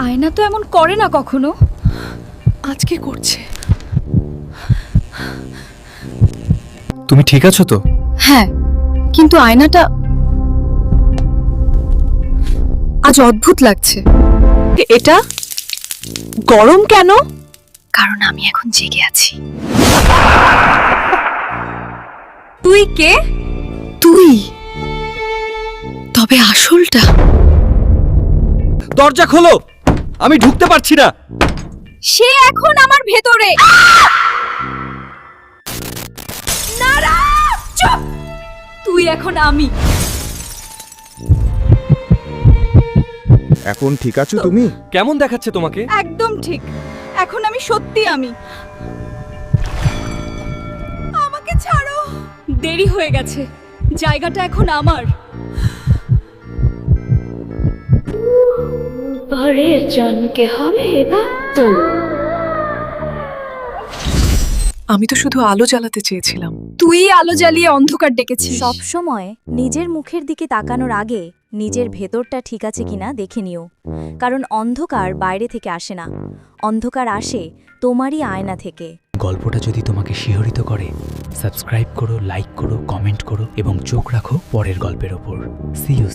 আয়না তো এমন করে না কখনো। আজকে করছে। তুমি ঠিক আছো তো? হ্যাঁ, কিন্তু আয়নাটা আজ অদ্ভুত লাগছে। এটা গরম কেন? কারণ আমি এখন জেগে আছি। তুই কে? তুই? তবে আসলটা? দরজা খোলো, আমি ঢুকতে পারছি না। সে এখন আমার ভেতরে। নারা, চুপ! তুই এখন আমি। এখন ঠিক আছো তুমি? কেমন দেখাচ্ছে তোমাকে? একদম ঠিক। এখন আমি সত্যি আমি। আমাকে ছাড়ো। দেরি হয়ে গেছে। জায়গাটা এখন আমার। ঘরের জনকে হবে এবার তো। আমি তো শুধু আলো জ্বালাতে চেয়েছিলাম। তুই আলো জ্বালিয়ে অন্ধকার ডেকেছিস। সব সময় নিজের মুখের দিকে তাকানোর আগে নিজের ভেতরটা ঠিক আছে কিনা দেখে নিও, কারণ অন্ধকার বাইরে থেকে আসে না, অন্ধকার আসে তোমারই আয়না থেকে। গল্পটা যদি তোমাকে শিহরিত করে, সাবস্ক্রাইব করো, লাইক করো, কমেন্ট করো এবং চোখ রাখো পরের গল্পের ওপর। See you.